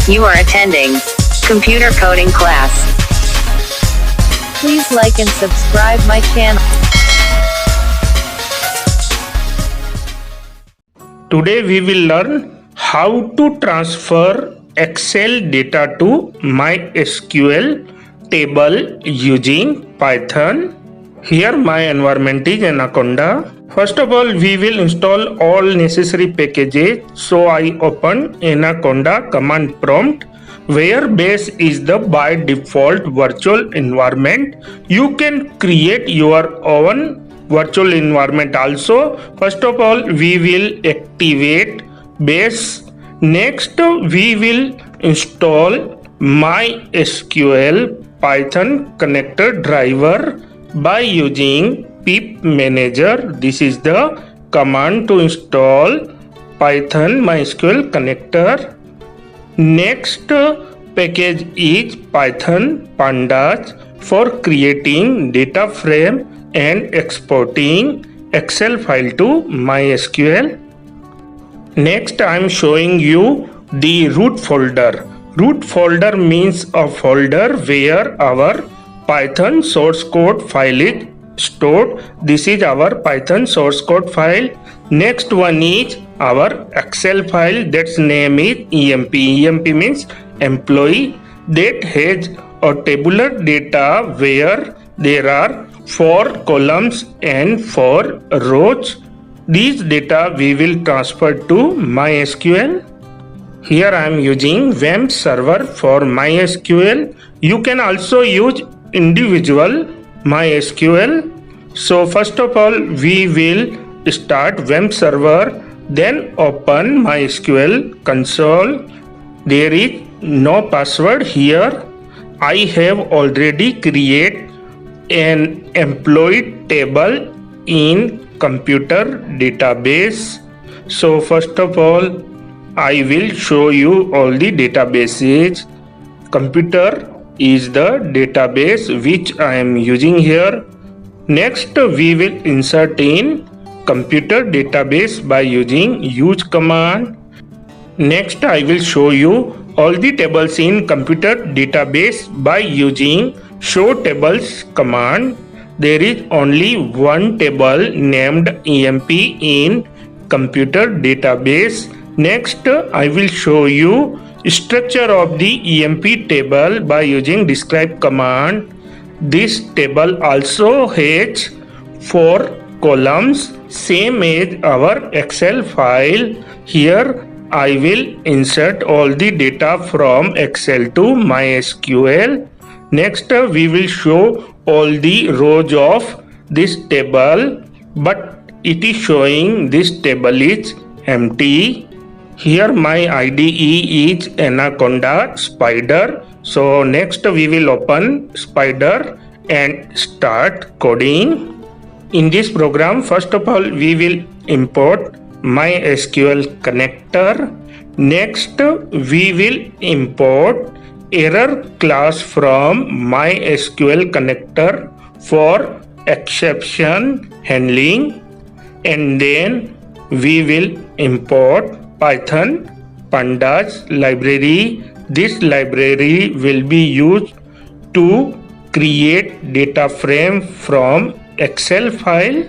You are attending computer coding class. Please like and subscribe my channel. Today we will learn how to transfer Excel data to MySQL table using Python. Here my environment is Anaconda. First of all, we will install all necessary packages. So I open Anaconda command prompt, where base is the by default virtual environment. You can create your own virtual environment also. First of all, we will activate base. Next, we will install MySQL Python connector driver by using pip manager. This is the command to install Python MySQL connector. Next package is Python pandas for creating data frame and exporting Excel file to MySQL. Next, I am showing you the root folder. Root folder means a folder where our Python source code file is stored. This is our Python source code file. Next one is our Excel file, that's name is EMP. EMP means employee, that has a tabular data where there are 4 columns and 4 rows. These data we will transfer to MySQL. Here I am using WAMP server for MySQL. You can also use individual MySQL. So first of all, we will start WAMP server, then open MySQL console. There is no password here. I have already created an employee table in computer database. So first of all, I will show you all the databases. Computer is the database which I am using here. Next, we will insert in computer database by using use command. Next, I will show you all the tables in computer database by using show tables command. There is only one table named EMP in computer database. Next, I will show you structure of the EMP table by using describe command. This table also has 4 columns, same as our Excel file. Here I will insert all the data from Excel to MySQL. Next, we will show all the rows of this table, but it is showing this table is empty. Here my IDE is Anaconda Spider. So next we will open Spider and start coding. In this program, first of all, we will import MySQL connector. Next, we will import error class from MySQL connector for exception handling, and then we will import Python pandas library. This library will be used to create data frame from Excel file.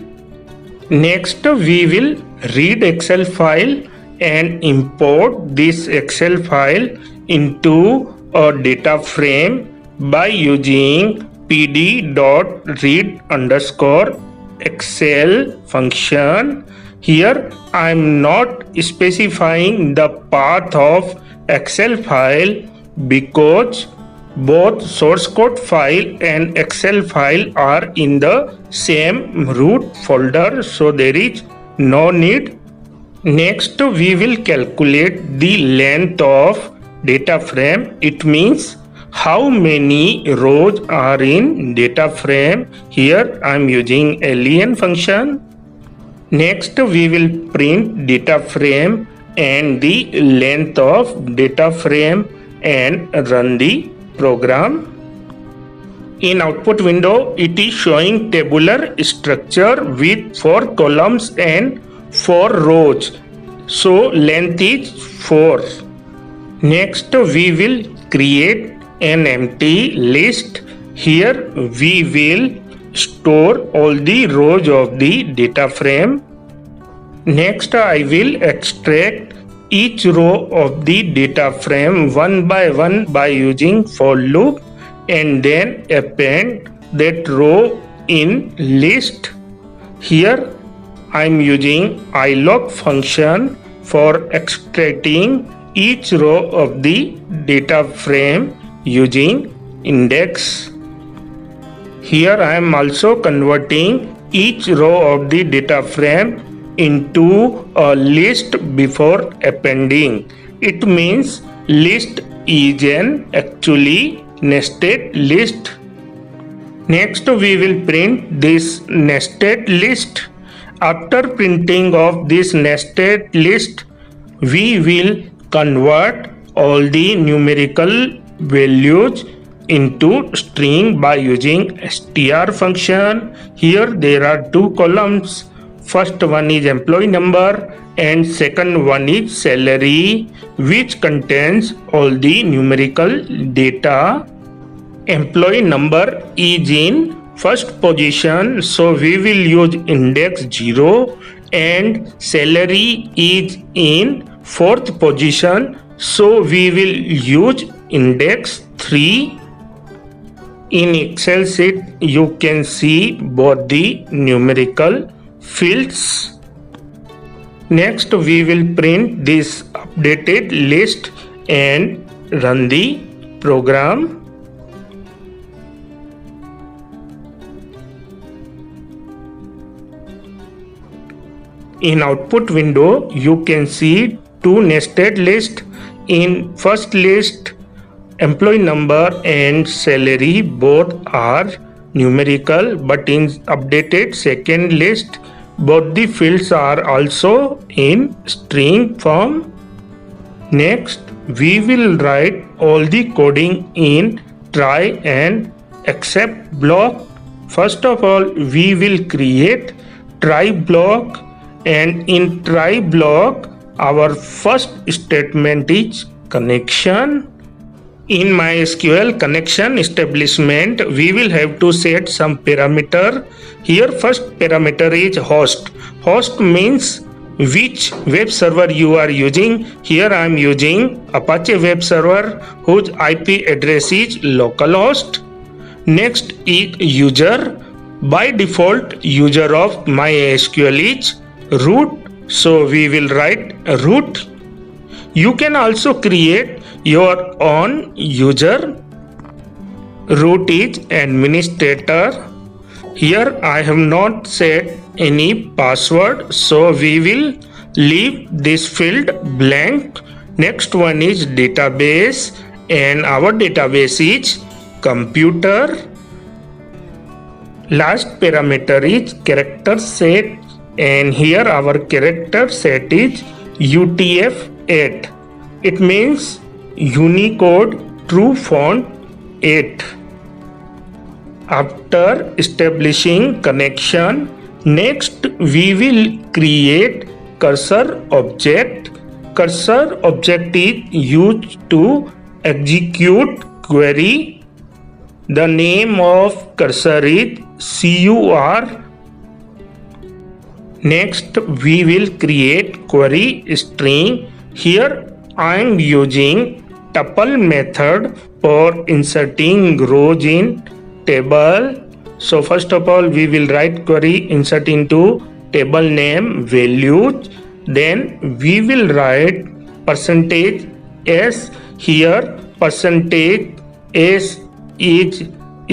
Next, we will read Excel file and import this Excel file into a data frame by using pd.read_excel function. Here I am not specifying the path of Excel file because both source code file and Excel file are in the same root folder, so there is no need. Next, we will calculate the length of data frame. It means how many rows are in data frame. Here I am using len function. Next, we will print data frame and the length of data frame and run the program. In output window, it is showing tabular structure with 4 columns and 4 rows. So length is 4. Next, we will create an empty list. Here we will store all the rows of the data frame. Next, I will extract each row of the data frame one by using for loop and then append that row in list. Here I am using ilog function for extracting each row of the data frame using index. Here I am also converting each row of the data frame into a list before appending. It means list is an actually nested list. Next we will print this nested list. After printing of this nested list, we will convert all the numerical values into string by using str function. Here there are two columns. First one is employee number and second one is salary, which contains all the numerical data. Employee number is in first position, so we will use index 0, and salary is in fourth position, so we will use index 3. In Excel sheet you can see both the numerical fields. Next we will print this updated list and run the program. In output window you can see two nested lists. In first list, employee number and salary both are numerical, but in updated second list both the fields are also in string form. Next we will write all the coding in try and except block. First of all we will create try block, and in try block our first statement is connection. In MySQL connection establishment we will have to set some parameter. Here first parameter is host. Host means which web server you are using. Here I am using Apache web server whose IP address is localhost. Next is user. By default user of MySQL is root, so we will write root. You can also create your own user. Root is administrator. Here I have not set any password, so we will leave this field blank. Next one is database, and our database is computer. Last parameter is character set, and here our character set is UTF-8. It means Unicode True Font 8. After establishing connection, next we will create cursor object. Cursor object is used to execute query. The name of cursor is CUR. Next we will create query string. Here I am using tuple method for inserting rows in table. So first of all we will write query insert into table name values. Then we will write %s. Here %s is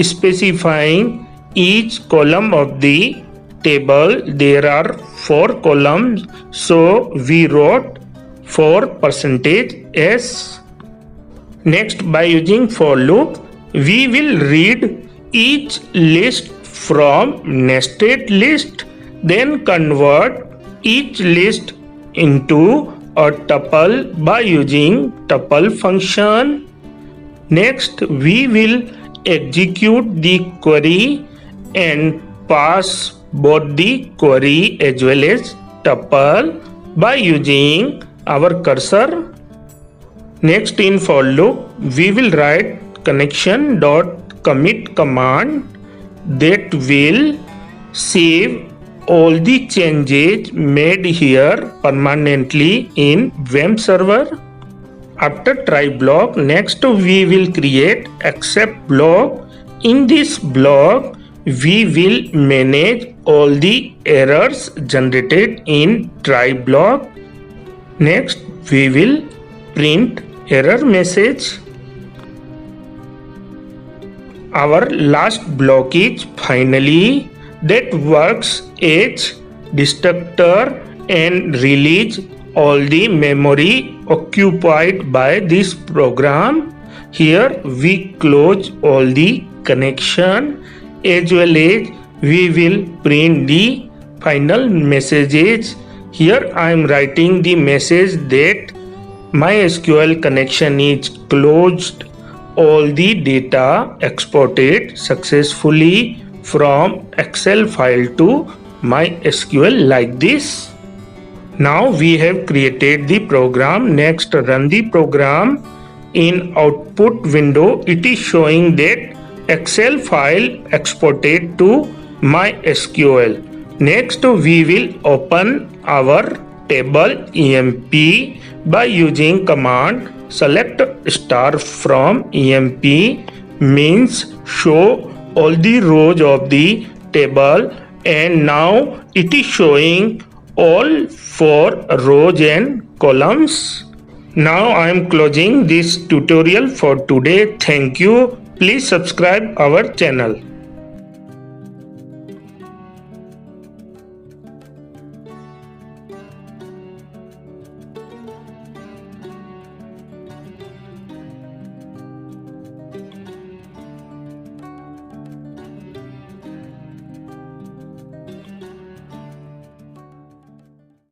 specifying each column of the table. There are 4 columns, so we wrote 4%s. Next, by using for loop, we will read each list from nested list, then convert each list into a tuple by using tuple function. Next, we will execute the query and pass both the query as well as tuple by using our cursor. Next, in for loop, we will write connection.commit command that will save all the changes made here permanently in WAMP server. After try block, next we will create accept block. In this block, we will manage all the errors generated in try block. Next, we will print error message. Our last block is finally that works as destructor and release all the memory occupied by this program. Here we close all the connection as well as we will print the final messages. Here I am writing the message that MySQL connection is closed. All the data exported successfully from Excel file to MySQL like this. Now we have created the program. Next, run the program. In output window, it is showing that Excel file exported to MySQL. Next, we will open our table EMP by using command select star from EMP, means show all the rows of the table, and now it is showing all 4 rows and columns. Now I am closing this tutorial for today. Thank you. Please subscribe our channel.